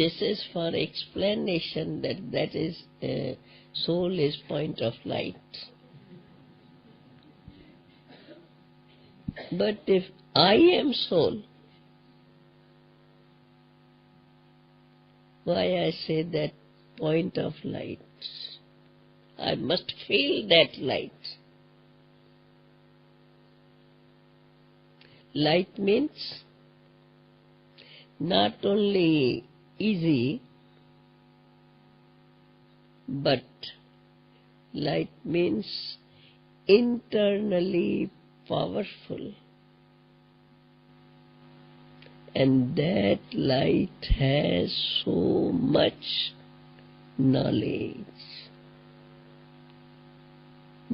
this is for explanation that is soul is point of light. But if I am soul, why I say that point of light? I must feel that light. Light means not only easy, but light means internally powerful. And that light has so much knowledge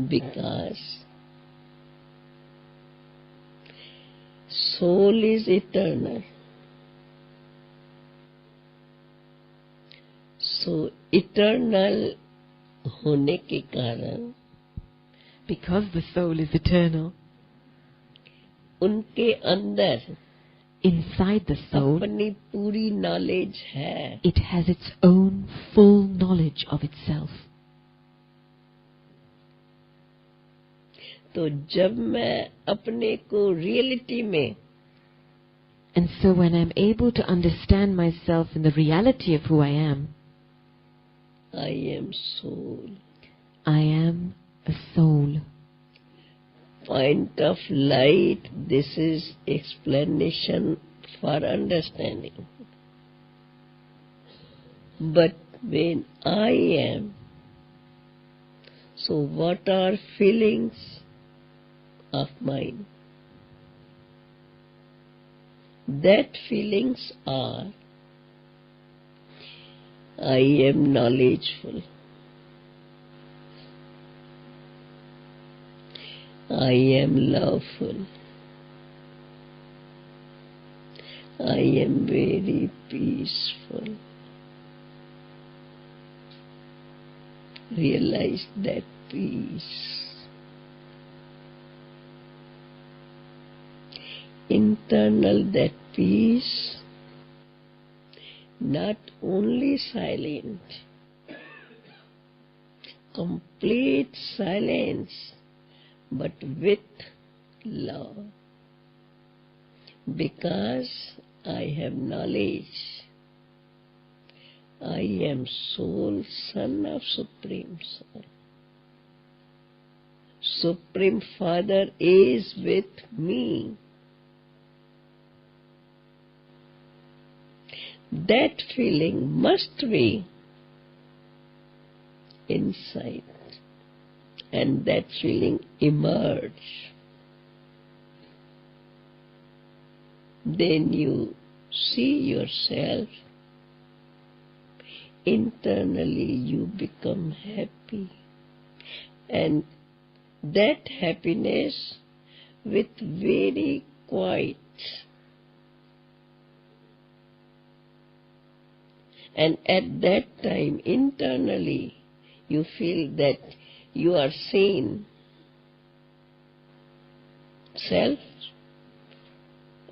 because soul is eternal. So eternal होने के कारण, because the soul is eternal, उनके अंदर inside the soul अपनी पूरी knowledge है. it has its own full knowledge of itself. तो जब मैं अपने को reality में, and so when I'm able to understand myself in the reality of who I am soul. I am a soul. Point of light, this is explanation for understanding. But when I am, so what are feelings of mine? That feelings are, I am knowledgeful. I am loveful. I am very peaceful. Realize that peace. Internal that peace, not only silent, complete silence, but with love, because I have knowledge. I am soul, son of Supreme Soul. Supreme Father is with me. That feeling must be inside, and that feeling emerge. Then you see yourself. Internally you become happy, and that happiness with very quiet. And at that time, internally, you feel that you are seen. Self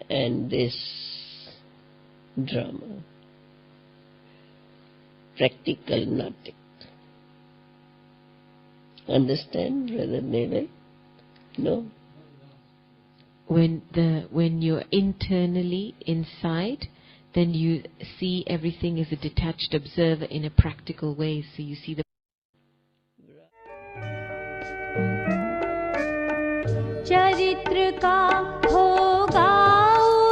and this drama. Practical nothing. Understand, Brother Neville? No? When you're internally inside, then you see everything as a detached observer in a practical way. So you see the चरित्र का होगा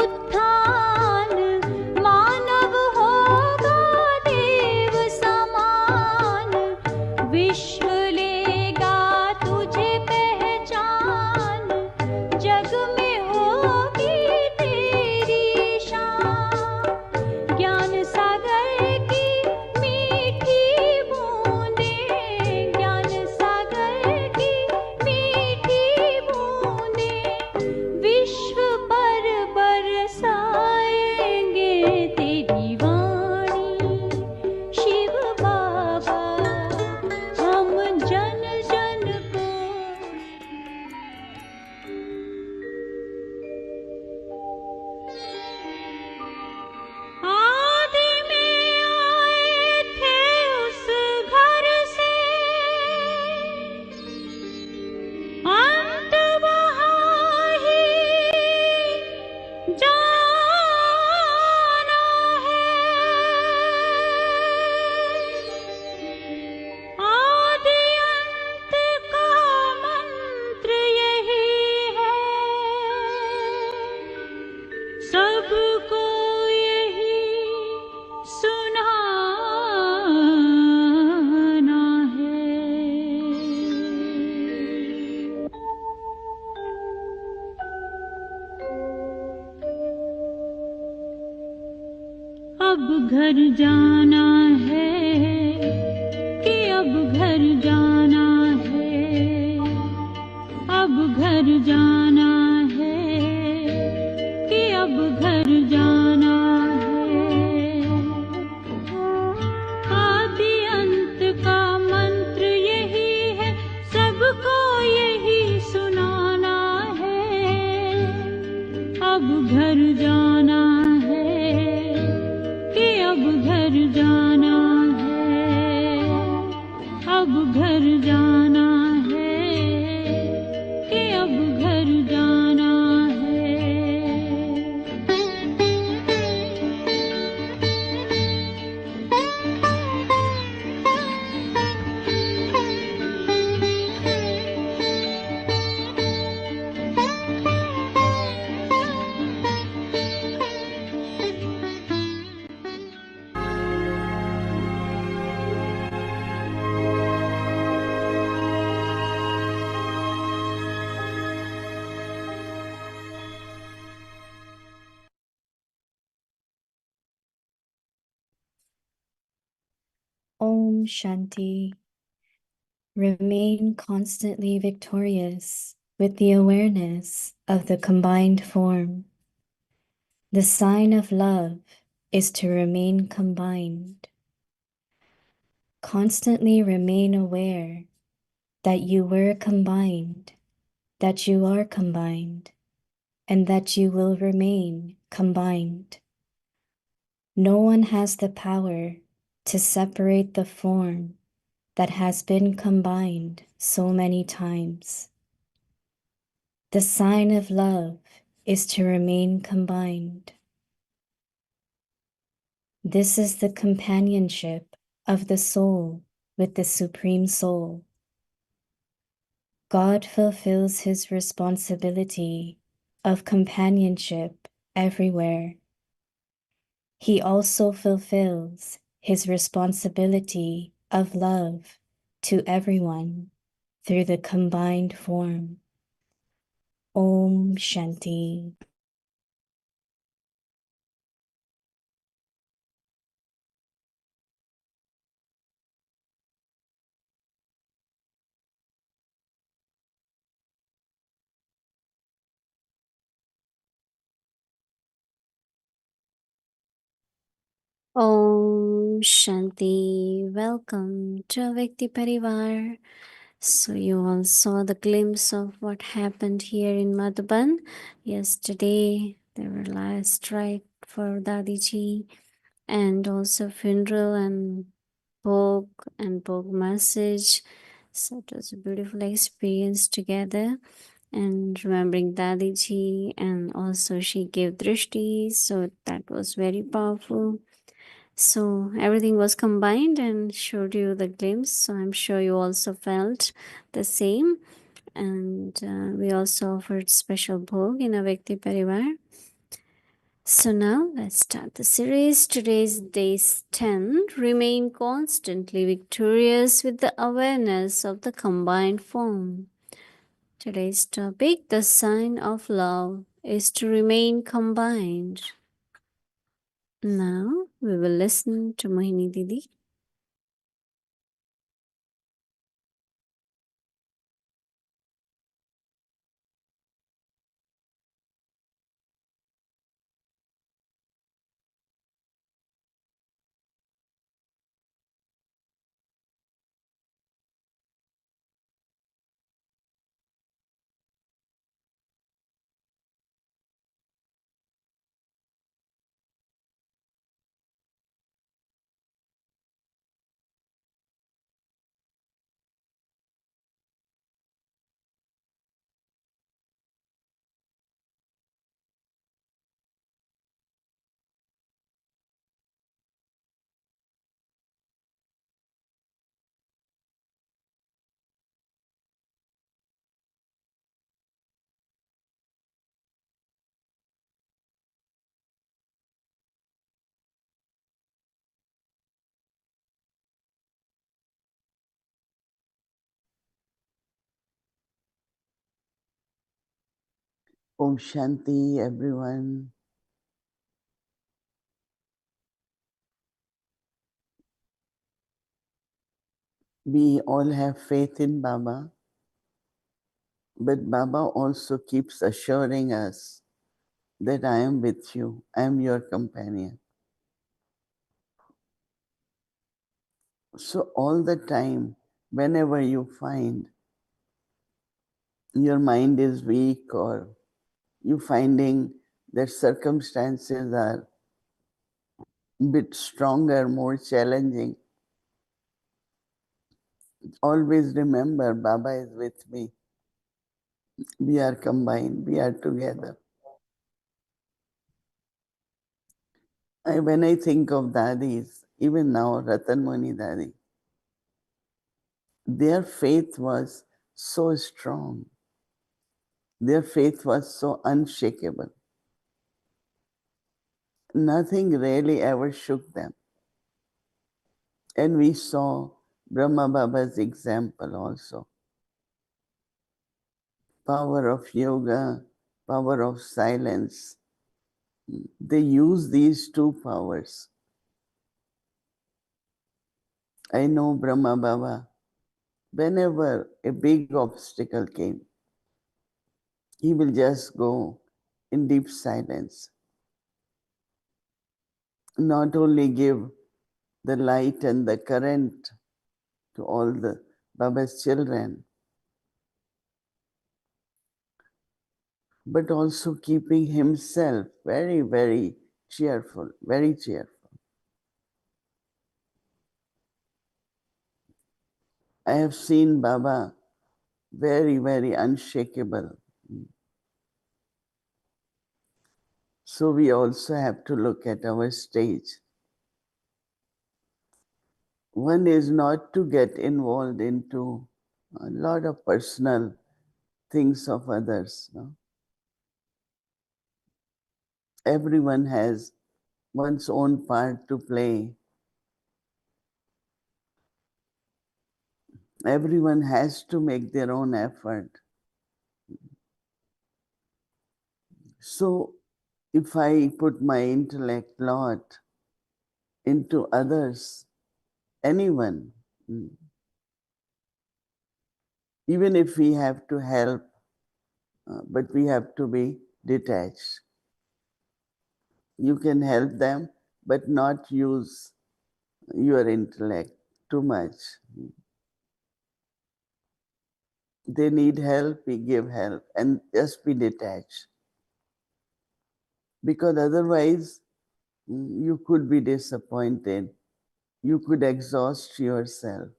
उत्थान, मानव होगा देव समान, विश्व लेगा तुझे पहचान, जग में होगी तेरी शान। ज्ञान सागर की मीठी बूंदें, ज्ञान सागर की मीठी बूंदें, विश्व अब घर जाना है कि अब घर जाना है, अब घर जाना है कि अब घर जाना है। आदि अंत का मंत्र यही है, सबको यही सुनाना है। अब घर जाना है कि अब घर जाना है, अब घर जाना है कि अब घर जाना Om Shanti. Remain constantly victorious with the awareness of the combined form. The sign of love is to remain combined. Constantly remain aware that you were combined, that you are combined, and that you will remain combined. No one has the power to separate the form that has been combined so many times. The sign of love is to remain combined. This is the companionship of the soul with the Supreme Soul. God fulfills his responsibility of companionship everywhere. He also fulfills his responsibility of love to everyone through the combined form. Om Shanti. Om Shanti. Welcome to Avekti Parivar. So you all saw the glimpse of what happened here in Madhuban. Yesterday there were last rite for Dadiji and also funeral and Bhog message. So it was a beautiful experience together and remembering Dadiji, and also she gave drishti, so that was very powerful. So everything was combined and showed you the glimpse. So I'm sure you also felt the same. And we also offered special bhog in Avekti Parivar. So now let's start the series. Today's day 10. Remain constantly victorious with the awareness of the combined form. Today's topic, the sign of love, is to remain combined. Now we will listen to Mohini Didi. Om Shanti, everyone. We all have faith in Baba, but Baba also keeps assuring us that I am with you, I am your companion. So all the time, whenever you find your mind is weak or you finding that circumstances are a bit stronger, more challenging, always remember Baba is with me. We are combined, we are together. When I think of Dadis, even now Ratan Muni Dadi, their faith was so strong. Their faith was so unshakable. Nothing really ever shook them. And we saw Brahma Baba's example also. Power of yoga, power of silence. They use these two powers. I know Brahma Baba, whenever a big obstacle came, he will just go in deep silence. Not only give the light and the current to all the Baba's children, but also keeping himself very, very cheerful, very cheerful. I have seen Baba very, very unshakable. So we also have to look at our stage. One is not to get involved into a lot of personal things of others. No? Everyone has one's own part to play. Everyone has to make their own effort. So if I put my intellect lot into others, anyone, even if we have to help, but we have to be detached. You can help them, but not use your intellect too much. They need help, we give help, and just be detached. Because otherwise, you could be disappointed. You could exhaust yourself.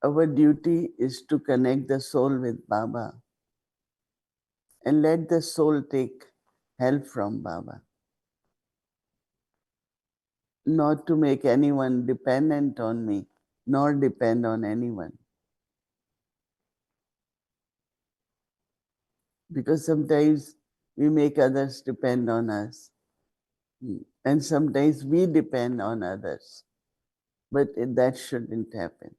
Our duty is to connect the soul with Baba and let the soul take help from Baba. Not to make anyone dependent on me, nor depend on anyone. Because sometimes we make others depend on us. And sometimes we depend on others. But that shouldn't happen.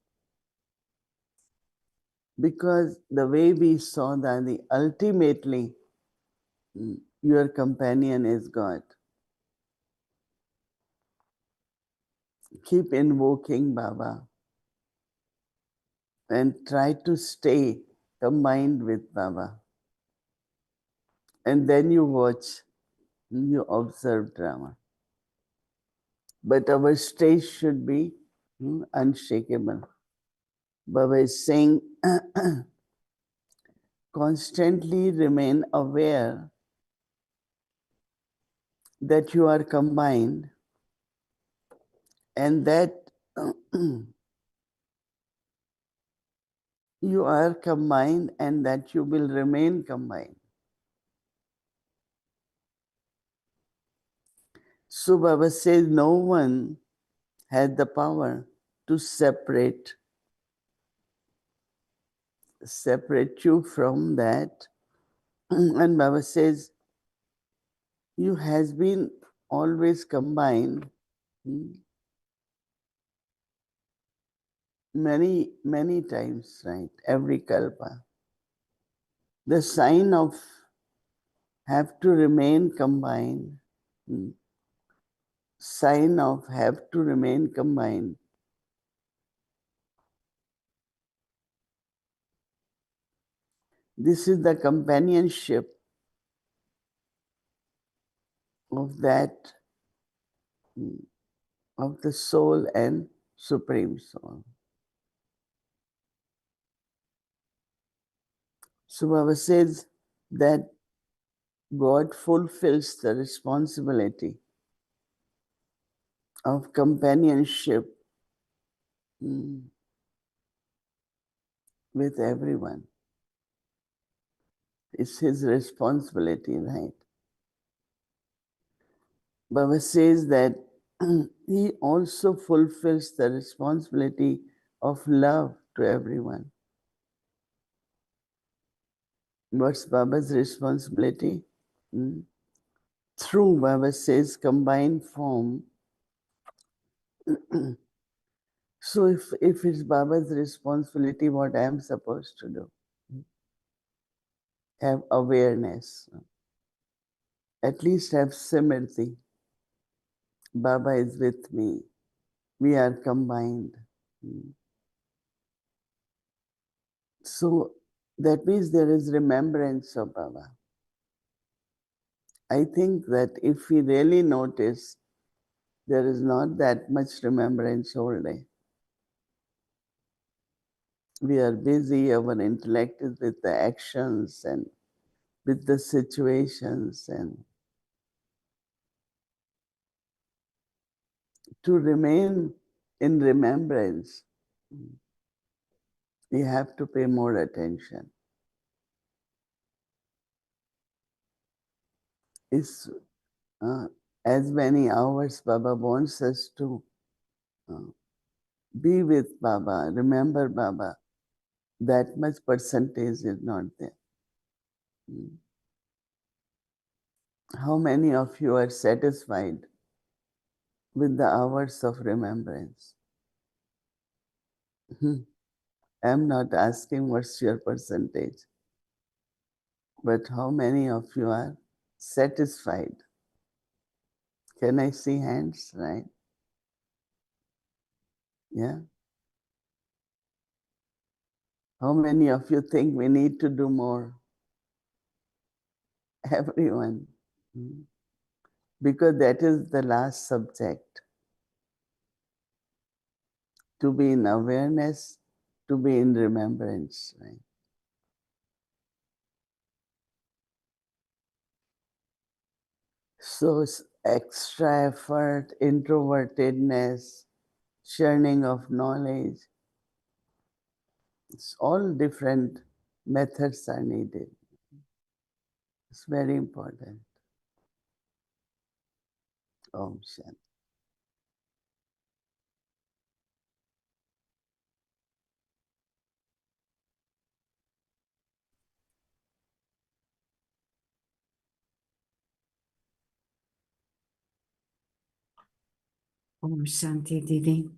Because the way we saw that ultimately your companion is God. Keep invoking Baba and try to stay combined with Baba. And then you watch, you observe drama. But our stage should be unshakable. Baba is saying, constantly remain aware that you are combined and that you are combined and that you will remain combined. So Baba says no one had the power to separate you from that. And Baba says, you has been always combined many, many times, right? Every kalpa. The sign of have to remain combined, sign of have to remain combined This is the companionship of that, of the soul and Supreme Soul. So Baba says that God fulfills the responsibility of companionship with everyone. It's his responsibility, right? Baba says that he also fulfills the responsibility of love to everyone. What's Baba's responsibility? Through, Baba says, combined form. So if it's Baba's responsibility, what I am supposed to do? Have awareness. At least have simriti. Baba is with me. We are combined. So that means there is remembrance of Baba. I think that if we really notice, there is not that much remembrance all day. We are busy, our intellect is with the actions and with the situations, and to remain in remembrance, we have to pay more attention. It's as many hours Baba wants us to be with Baba, remember Baba, that much percentage is not there. How many of you are satisfied with the hours of remembrance? I'm not asking what's your percentage, but how many of you are satisfied? Can I see hands, right? Yeah. How many of you think we need to do more? Everyone. Because that is the last subject. To be in awareness, to be in remembrance, right? So extra effort, introvertedness, churning of knowledge, it's all different methods are needed. It's very important. Om Shanti. Om Shanti Didi.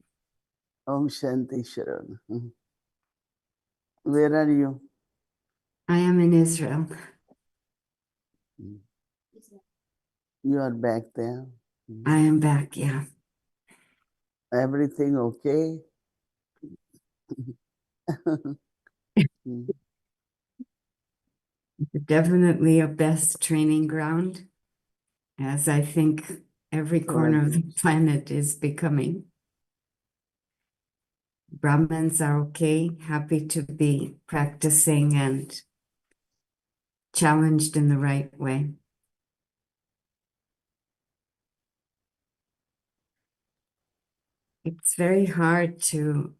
Om Shanti Sharan. Where are you? I am in Israel. You are back there. I am back, yeah. Everything okay? Definitely a best training ground, as I think every corner of the planet is becoming. Brahmins are okay, happy to be practicing and challenged in the right way. It's very hard to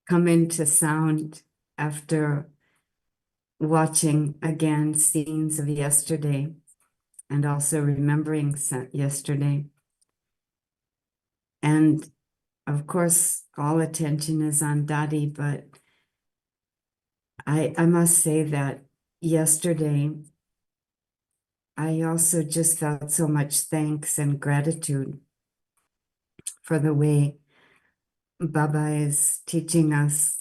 come into sound after watching again scenes of yesterday and also remembering yesterday. And of course, all attention is on Dadi, but I must say that yesterday, I also just felt so much thanks and gratitude for the way Baba is teaching us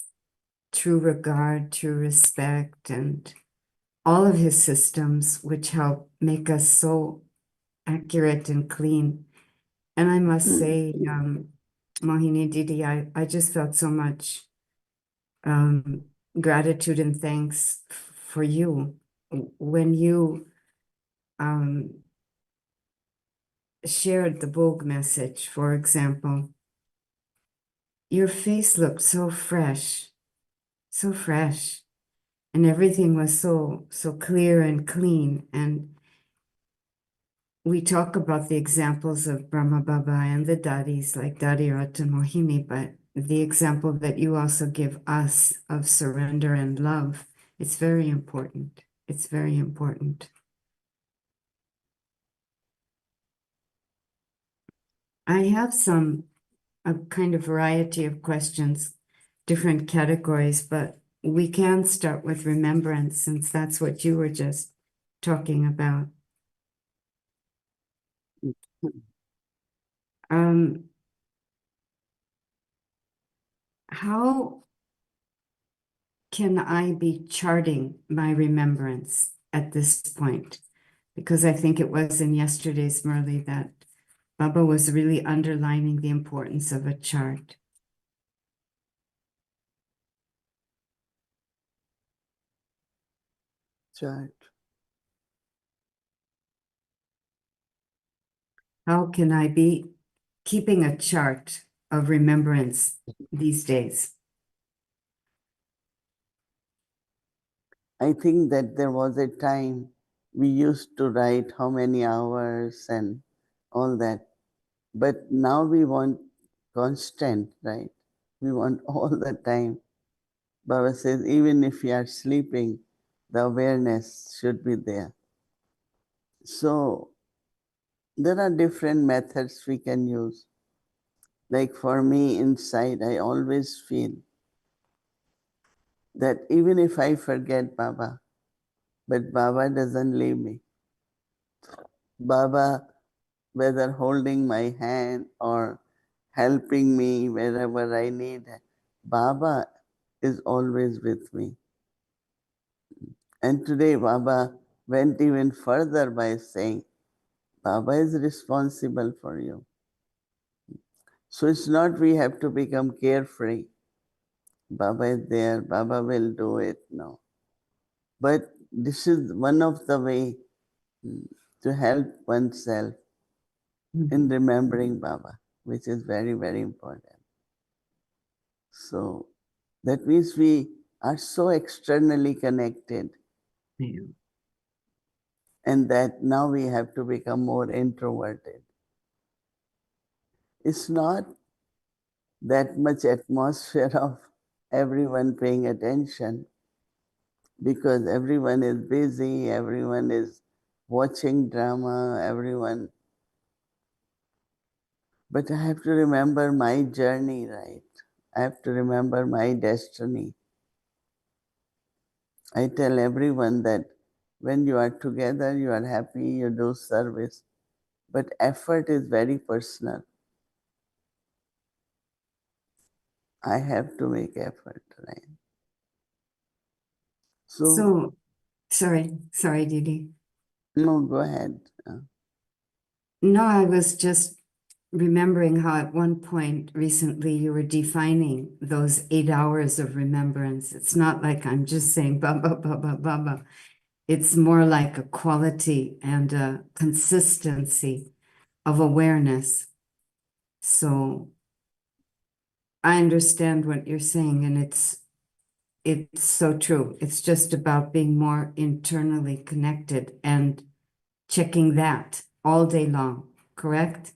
true regard, true respect, and all of his systems, which help make us so accurate and clean. And I must say, Mohini Didi, I just felt so much gratitude and thanks for you. When you shared the Bog message, for example, your face looked so fresh, and everything was so clear and clean. And we talk about the examples of Brahma Baba and the Dadis like Dadi Rata Mohini, but the example that you also give us of surrender and love, it's very important. It's very important. I have a kind of variety of questions, different categories, but we can start with remembrance since that's what you were just talking about. How can I be charting my remembrance at this point? Because I think it was in yesterday's Murli that Baba was really underlining the importance of a chart. Chart. How can I be keeping a chart of remembrance these days? I think that there was a time we used to write how many hours and all that. But now we want constant, right? We want all the time. Baba says, even if you are sleeping, the awareness should be there. So there are different methods we can use. Like for me inside, I always feel that even if I forget Baba, but Baba doesn't leave me. Baba, whether holding my hand or helping me wherever I need, Baba is always with me. And today Baba went even further by saying, Baba is responsible for you. So it's not we have to become carefree. Baba is there, Baba will do it. No. But this is one of the way to help oneself in remembering Baba, which is very, very important. So that means we are so externally connected. Yeah. And that now we have to become more introverted. It's not that much atmosphere of everyone paying attention because everyone is busy, everyone is watching drama, everyone. But I have to remember my journey, right? I have to remember my destiny. I tell everyone that when you are together, you are happy, you do service, but effort is very personal. I have to make effort, right? So, sorry, Didi. No, go ahead. No, I was just remembering how at one point recently you were defining those 8 hours of remembrance. It's not like I'm just saying Baba, Baba, Baba. It's more like a quality and a consistency of awareness. So I understand what you're saying, and it's so true. It's just about being more internally connected and checking that all day long, correct?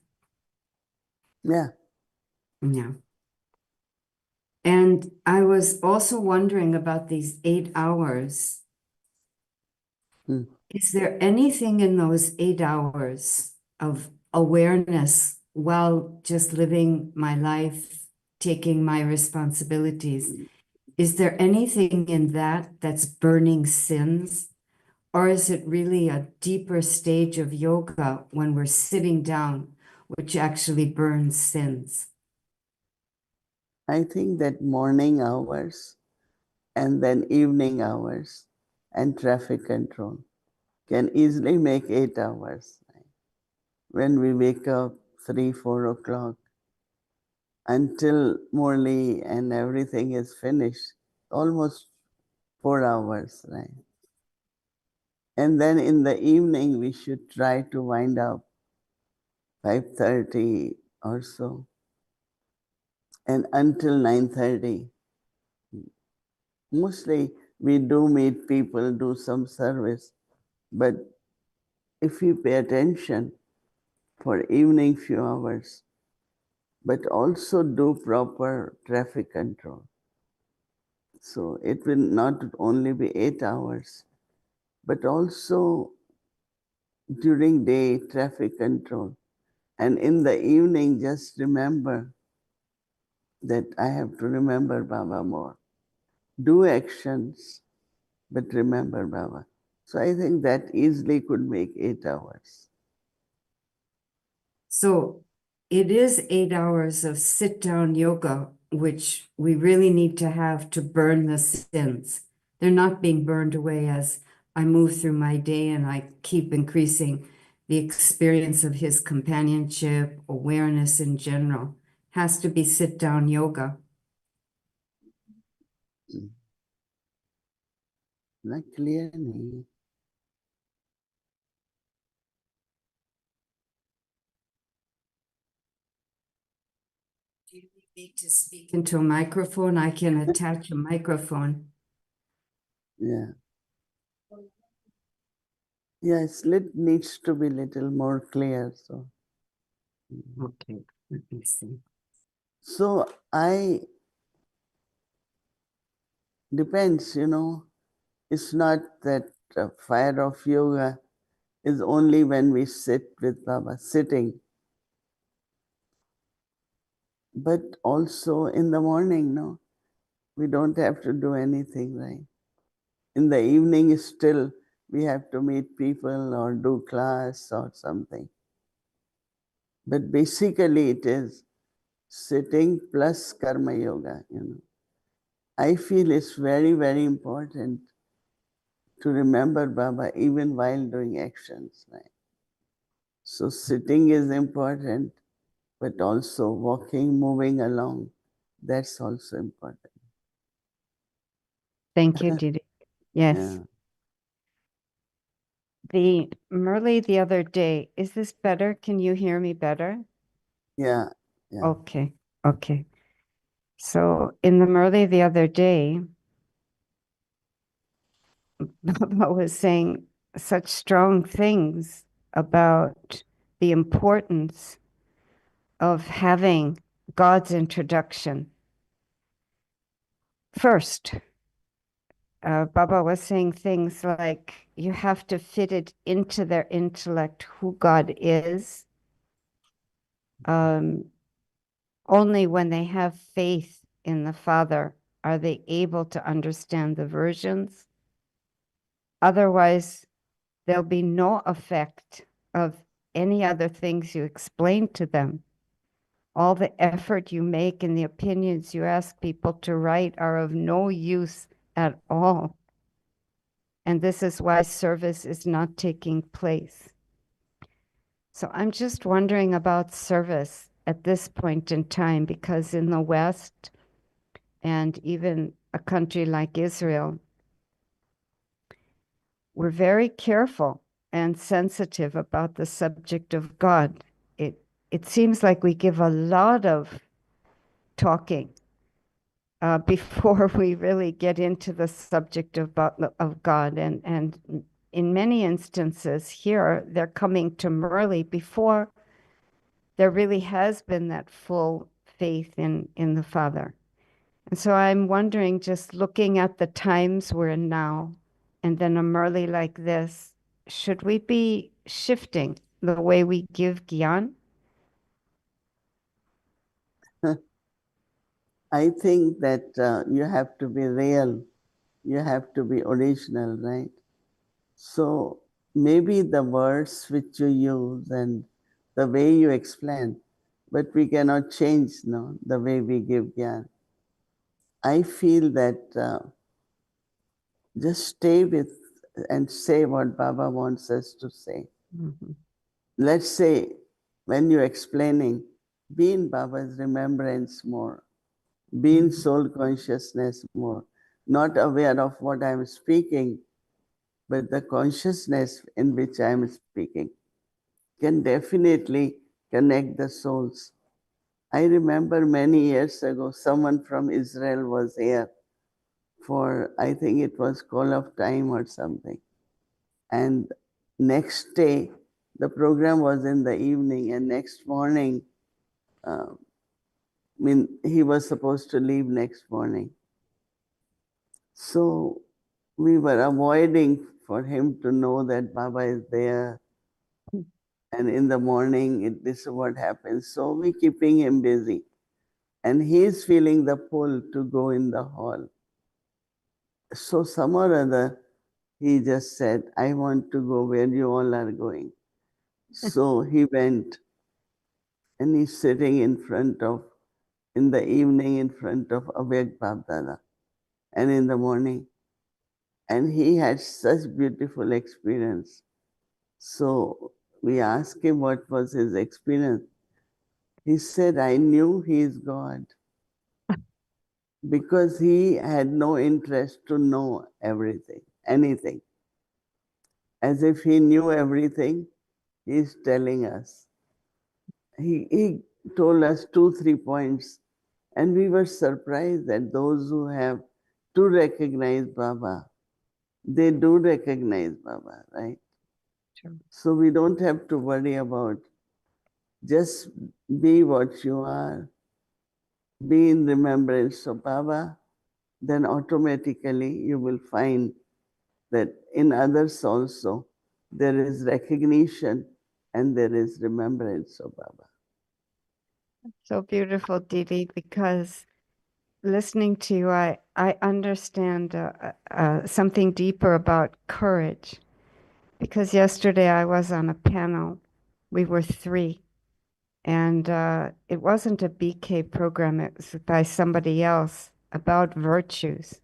Yeah. Yeah. And I was also wondering about these 8 hours. Is there anything in those 8 hours of awareness while just living my life, taking my responsibilities? Is there anything in that that's burning sins? Or is it really a deeper stage of yoga when we're sitting down, which actually burns sins? I think that morning hours and then evening hours and traffic control can easily make 8 hours. When we wake up 3, 4 o'clock until Murli and everything is finished, almost 4 hours, right? And then in the evening, we should try to wind up 5:30 or so. And until 9:30, mostly we do meet people, do some service. But if we pay attention for evening few hours, but also do proper traffic control. So it will not only be 8 hours, but also during day traffic control. And in the evening, just remember that I have to remember Baba more. Do actions, but remember Baba. So I think that easily could make 8 hours. So it is 8 hours of sit-down yoga, which we really need to have to burn the sins. They're not being burned away as I move through my day and I keep increasing the experience of his companionship, awareness in general. Has to be sit-down yoga. Not clear nahi. Do you need to speak into a microphone? I can attach a microphone. Yeah. Yes, it needs to be little more clear. So. Okay, let me see. So depends, it's not that fire of yoga is only when we sit with Baba, sitting. But also in the morning, no, we don't have to do anything, right? In the evening, still we have to meet people or do class or something. But basically, it is sitting plus karma yoga, I feel it's very, very important to remember Baba even while doing actions, right? So sitting is important, but also walking, moving along, that's also important. Thank you, Didi. Yes. Yeah. The Murli the other day, is this better? Can you hear me better? Yeah. Yeah. Okay. Okay. So in the Murli the other day, Baba was saying such strong things about the importance of having God's introduction. First, Baba was saying things like you have to fit it into their intellect who God is. Only when they have faith in the Father are they able to understand the versions. Otherwise, there'll be no effect of any other things you explain to them. All the effort you make and the opinions you ask people to write are of no use at all. And this is why service is not taking place. So I'm just wondering about service at this point in time, because in the West, and even a country like Israel, we're very careful and sensitive about the subject of God. It seems like we give a lot of talking before we really get into the subject of God. And in many instances here, they're coming to Murli before there really has been that full faith in the Father. And so I'm wondering, just looking at the times we're in now, and then a Murli like this, should we be shifting the way we give Gyan? I think that you have to be real, you have to be original, right? So maybe the words which you use and the way you explain, but we cannot change the way we give Gyan. I feel that just stay with and say what Baba wants us to say. Mm-hmm. Let's say when you're explaining, be in Baba's remembrance more, be in soul consciousness more, not aware of what I'm speaking, but the consciousness in which I am speaking can definitely connect the souls. I remember many years ago, someone from Israel was here for, I think it was Call of Time or something. And next day, the program was in the evening, and next morning, he was supposed to leave next morning. So we were avoiding for him to know that Baba is there. And in the morning, this is what happens. So we keeping him busy. And he is feeling the pull to go in the hall. So some or other, he just said, I want to go where you all are going. So he went, and he's sitting in the evening in front of Avyak Babdada, and in the morning. And he had such beautiful experience. So we asked him what was his experience. He said, I knew he is God because he had no interest to know everything, anything. As if he knew everything, he's telling us. He told us 2-3 points, and we were surprised that those who have to recognize Baba, they do recognize Baba, right? True. So we don't have to worry about, just be what you are, be in remembrance of Baba, then automatically you will find that in others also there is recognition and there is remembrance of Baba. So beautiful, Didi, because listening to you, I understand something deeper about courage. Because yesterday I was on a panel, we were 3, and it wasn't a BK program, it was by somebody else about virtues.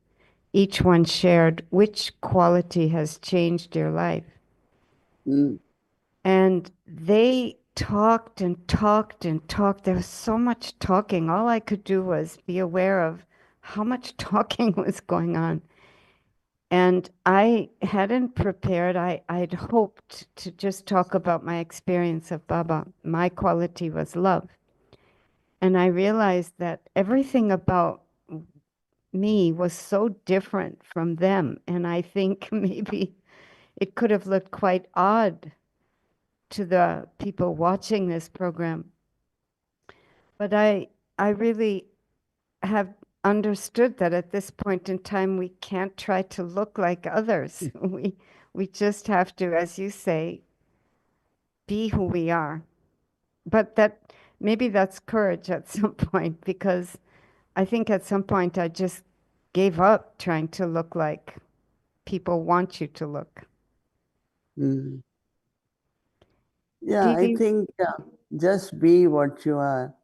Each one shared which quality has changed your life. Mm. And they talked and talked and talked. There was so much talking. All I could do was be aware of how much talking was going on. And I hadn't prepared. I'd hoped to just talk about my experience of Baba. My quality was love. And I realized that everything about me was so different from them. And I think maybe it could have looked quite odd to the people watching this program. But I really have understood that at this point in time, we can't try to look like others. We just have to, as you say, be who we are. But that maybe that's courage at some point, because I think at some point I just gave up trying to look like people want you to look. Mm. Yeah, I Didi, think just be what you are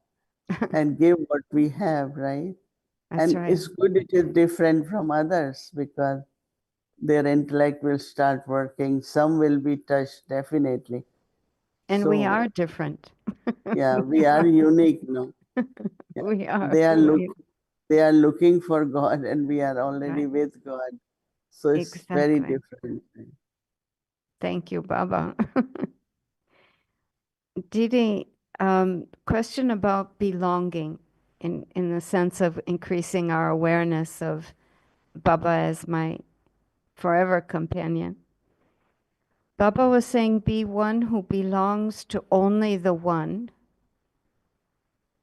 and give what we have, right? that's And right. it's good it is different from others because their intellect will start working. Some will be touched, definitely. And we are So, different. yeah, we We are are. unique, no? Yeah. We are. They are We, they are looking for God and we are already right. with God. So it's very Exactly. different. Thank you, Baba. Didi, question about belonging in the sense of increasing our awareness of Baba as my forever companion. Baba was saying, be one who belongs to only the one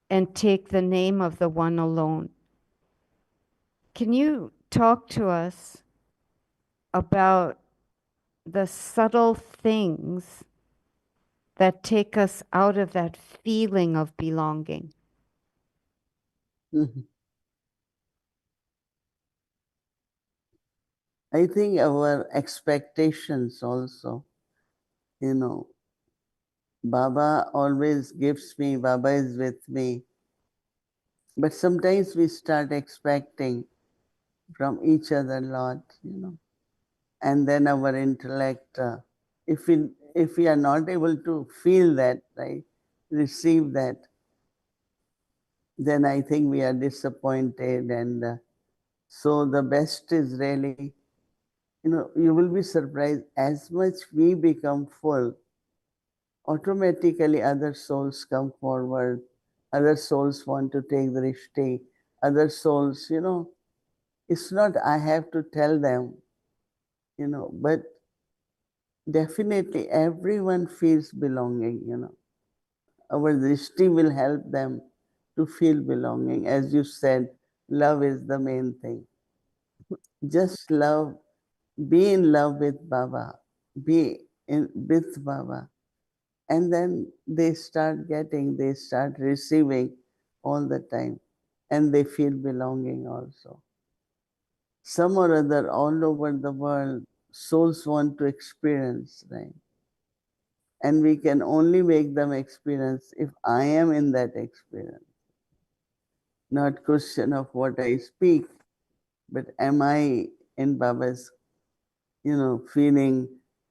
and take the name of the one alone. Can you talk to us about the subtle things that take us out of that feeling of belonging? Mhm. I think our expectations also, you know, Baba always gives me, Baba is with me. But sometimes we start expecting from each other a lot, and then our intellect, if we are not able to feel that, right, receive that, then I think we are disappointed. And so the best is really you will be surprised as much we become full, automatically other souls come forward, other souls want to take the rishti, other souls, it's not I have to tell them, but definitely everyone feels belonging. Our drishti will help them to feel belonging. As you said, love is the main thing. Just love, be in love with Baba, be with Baba. And then they start receiving all the time. And they feel belonging also. Some or other, all over the world, souls want to experience, right? And we can only make them experience if I am in that experience. Not question of what I speak, but am I in Baba's, feeling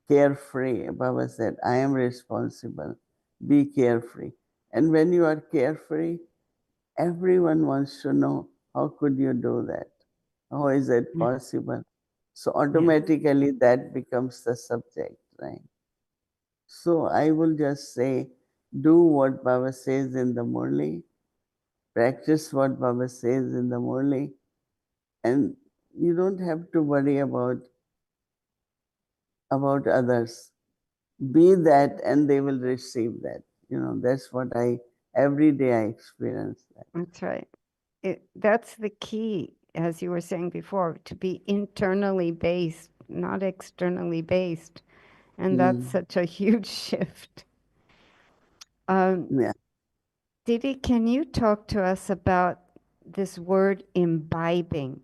carefree? Baba said, I am responsible. Be carefree. And when you are carefree, everyone wants to know, how could you do that? How is it possible? So automatically that becomes the subject, right? So I will just say, do what Baba says in the Murli, practice what Baba says in the Murli, and you don't have to worry about others. Be that and they will receive that. That's what every day I experience that. That's right. That's the key, as you were saying before, to be internally based, not externally based. And that's such a huge shift. Yeah. Didi, can you talk to us about this word imbibing?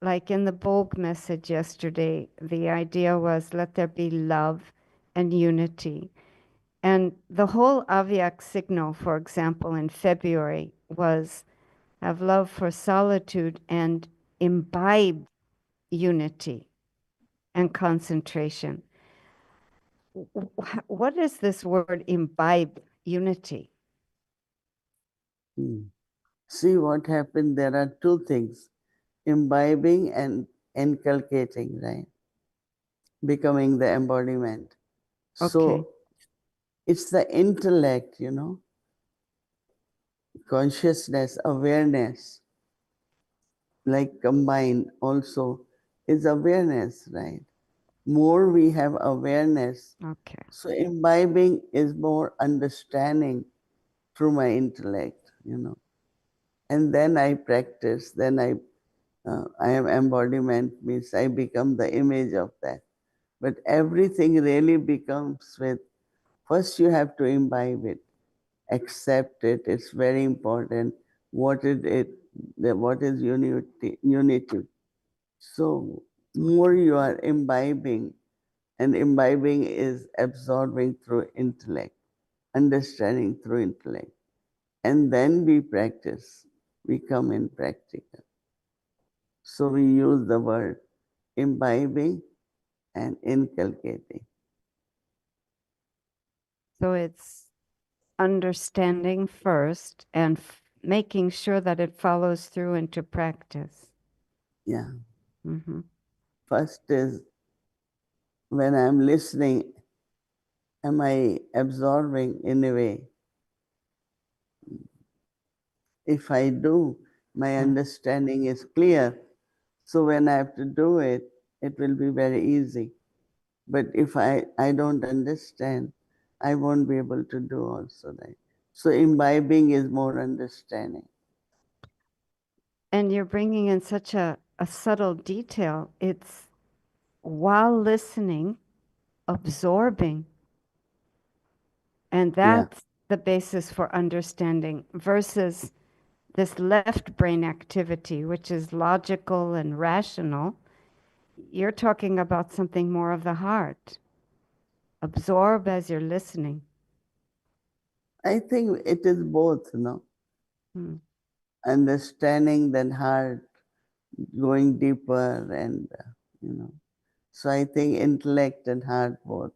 Like in the bulk message yesterday, the idea was let there be love and unity. And the whole Avyak signal, for example, in February was have love for solitude and imbibe unity and concentration. What is this word imbibe unity? See what happened, there are two things, imbibing and inculcating, right? Becoming the embodiment. Okay. So it's the intellect, consciousness, awareness, like combined also is awareness, right? More we have awareness. Okay. So imbibing is more understanding through my intellect, And then I practice, then I am embodiment, means I become the image of that. But everything really becomes with, first you have to imbibe it, accept it. It's very important. What is it? What is unity? So more you are imbibing, and imbibing is absorbing through intellect, understanding through intellect. And then we practice, we come in practical. So we use the word imbibing and inculcating. So it's understanding first and making sure that it follows through into practice. Yeah. Mm-hmm. First is when I'm listening, am I absorbing in a way? If I do, my understanding is clear. So when I have to do it, it will be very easy. But if I don't understand, I won't be able to do also that. So imbibing is more understanding. And you're bringing in such a subtle detail. It's while listening, absorbing. And that's the basis for understanding versus this left brain activity, which is logical and rational. You're talking about something more of the heart. Absorb as you're listening. I think it is both, Understanding, then heart, going deeper, and, So I think intellect and heart both.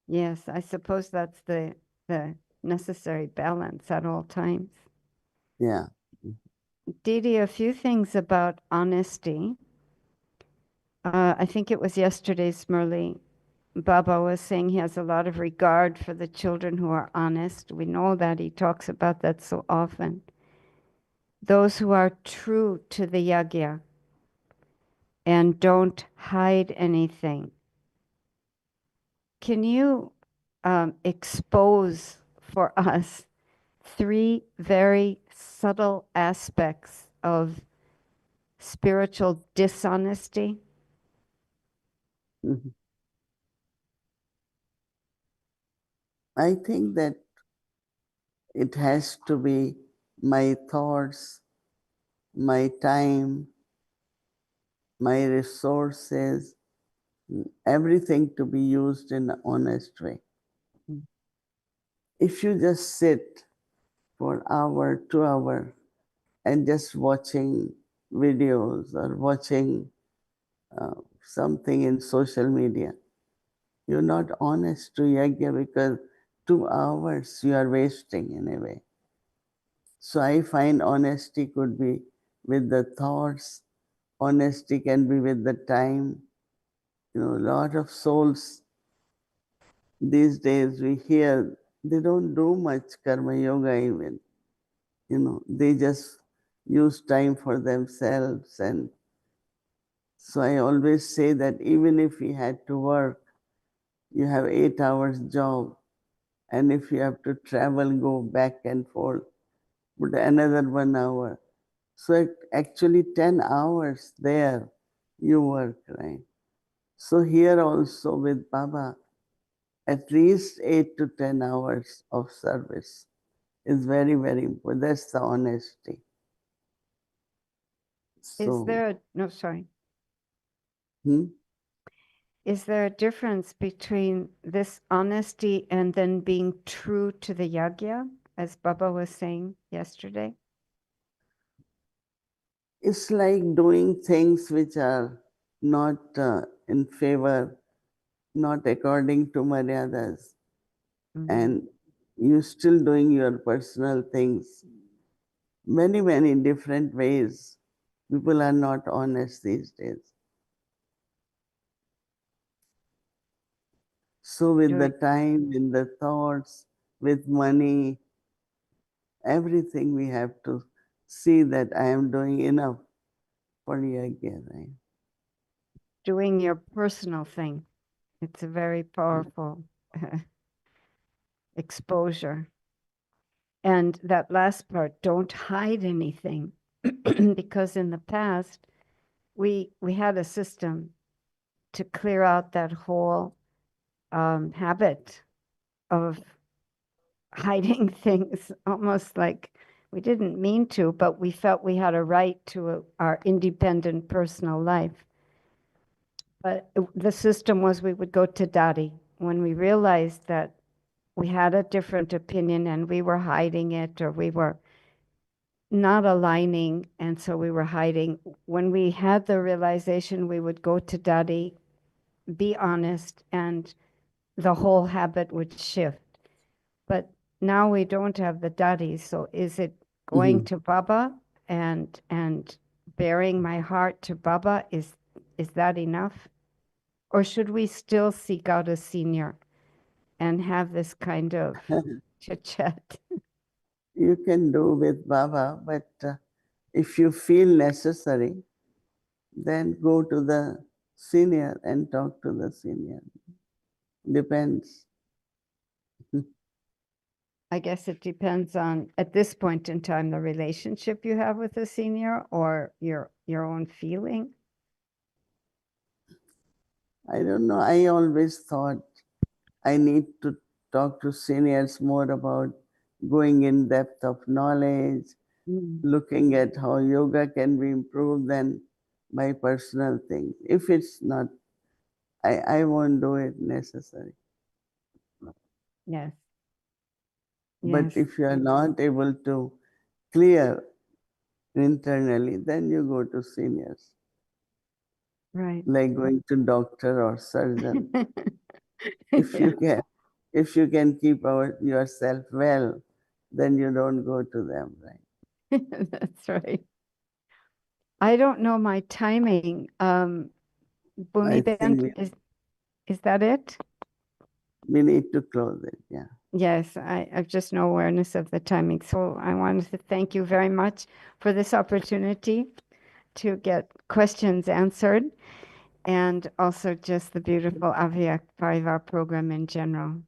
Yes, I suppose that's the necessary balance at all times. Yeah. Didi, a few things about honesty. I think it was yesterday's Murli. Baba was saying he has a lot of regard for the children who are honest. We know that he talks about that so often. Those who are true to the yagya and don't hide anything. Can you expose for us 3 very subtle aspects of spiritual dishonesty? Mhm. I think that it has to be my thoughts, my time, my resources, everything to be used in an honest way. Mm. If you just sit for hour, 2 hour, and just watching videos or watching something in social media, you're not honest to yagya because 2 hours you are wasting in a way. So I find honesty could be with the thoughts, honesty can be with the time. You know, a lot of souls these days we hear they don't do much karma yoga even. You know, they just use time for themselves. And so I always say that even if we had to work, you have 8 hours job, and if you have to travel, go back and forth, put another 1 hour. So actually 10 hours there you work, right? So here also with Baba, at least 8 to 10 hours of service is very, very important. That's the honesty. Is So, there no, sorry. hmm? Is there a difference between this honesty and then being true to the yagya, as Baba was saying yesterday? It's like doing things which are not in favor, not according to maryadas, and you still doing your personal things. Many, many different ways. People are not honest these days. So with the time, with the thoughts, with money, everything we have to see that I am doing enough for yagya, right? Doing your personal thing. It's a very powerful exposure. And that last part, don't hide anything. Because in the past, we had a system to clear out that whole habit of hiding things, almost like we didn't mean to, but we felt we had a right to our independent personal life. But the system was we would go to Daddy when we realized that we had a different opinion and we were hiding it, or we were not aligning, and so we were hiding. When we had the realization, we would go to Daddy, be honest, and the whole habit would shift. But now we don't have the Daddy, so is it going to Baba and bearing my heart to Baba, is that enough? Or should we still seek out a senior and have this kind of chit-chat? You can do with Baba, but if you feel necessary, then go to the senior and talk to the senior. Depends. I guess it depends on, at this point in time, the relationship you have with the senior or your own feeling. I don't know. I always thought I need to talk to seniors more about going in depth of knowledge, looking at how yoga can be improved than my personal things. If it's not, I won't do it necessary. Yes. But Yes. if you are not able to clear internally, then you go to seniors. Right. Like going to doctor or surgeon. If you can keep yourself well, then you don't go to them, right? That's right. I don't know my timing. Bhumi think Ben, is that it? we need to close it, yeah. Yes, I've just no awareness of the timing. So I wanted to thank you very much for this opportunity to get questions answered, and also just the beautiful Avyak Parivar program in general.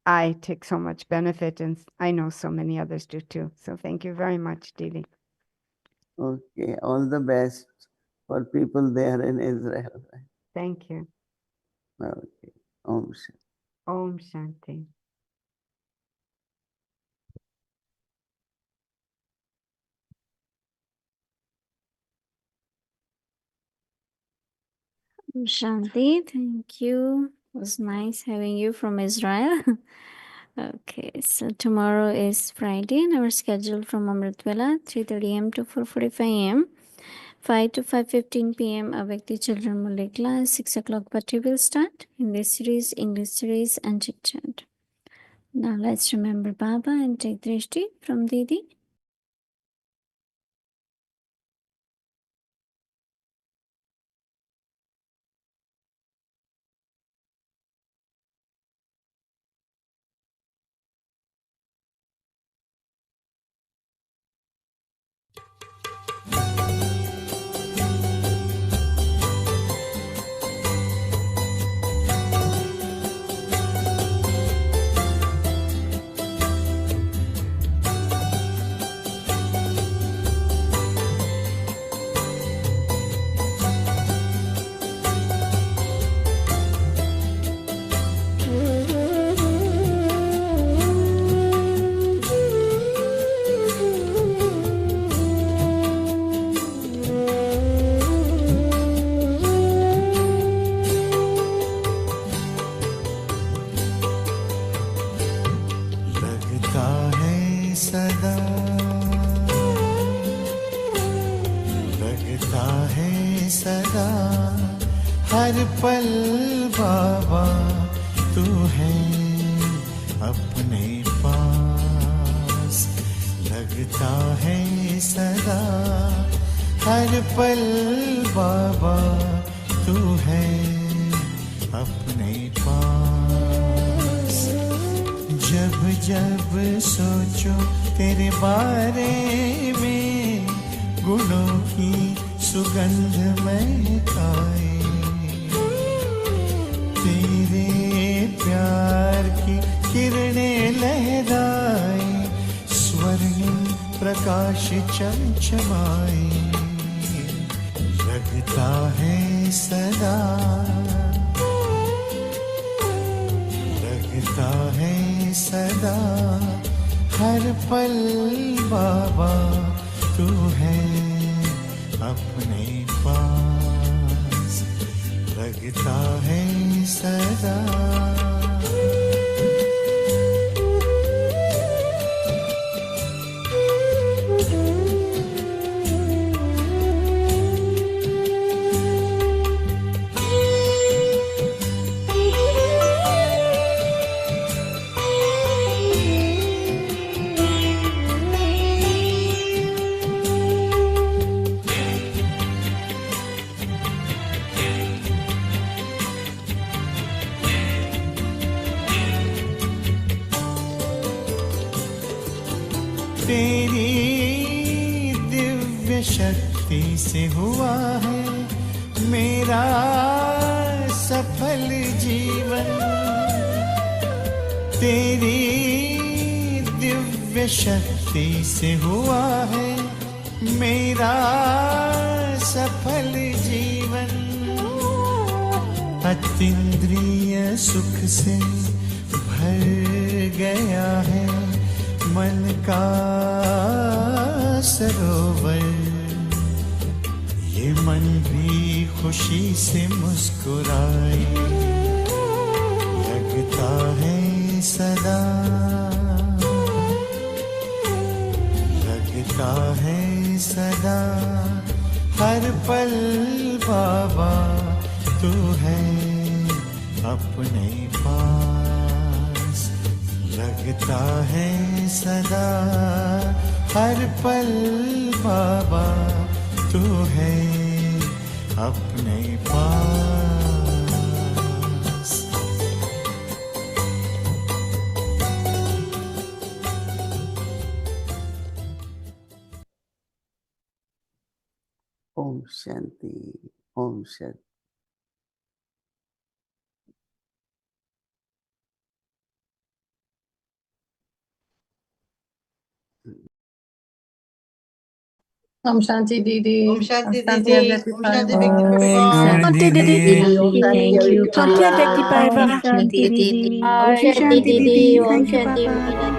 I take so much benefit, and I know so many others do too. So thank you very much, Didi. Okay, all the best for people there in Israel. Thank you. Okay, Om Shanti. Om Shanti. Shanti, thank you. It was nice having you from Israel. Okay, so tomorrow is Friday and our schedule from Amritvela 3:30 a.m. to 4:45 a.m. 5 to 5:15 p.m. Avakti Children Malay class. 6 o'clock party will start. English series, English series, and chit chat. Now let's remember Baba and take Drishti from Didi. हर पल बाबा तू है अपने पास, लगता है सदा हर पल बाबा तू है अपने पास। जब जब सोचो तेरे बारे में, गुणों की सुगंध महकाए, तेरे प्यार की किरणें लहराए, स्वर्णिम प्रकाश चमचमाए, लगता है सदा, लगता है सदा हर पल बाबा तू है अपने पास, लगता है सदा। तेरी दिव्य शक्ति से हुआ है मेरा सफल जीवन, तेरी दिव्य शक्ति से हुआ है मेरा सफल जीवन। अतीन्द्रिय सुख से भर गया है मन का सरोवर, ये मन भी खुशी से मुस्कुराए, लगता है सदा, लगता है सदा हर पल बाबा तू है अपने पास, लगता है सदा हर पल बाबा तू है अपने पास। Om Shanti. Om Shanti. Om Shanti Didi. Om Shanti Om Didi. Shanti Om Shanti Bhakti Bhakti Parivar. Parivar. Shanti Didi. Thank you, Shanti Baba. Bhakti Parivar. Shanti Didi. Om Shanti Didi. Thank you, Baba.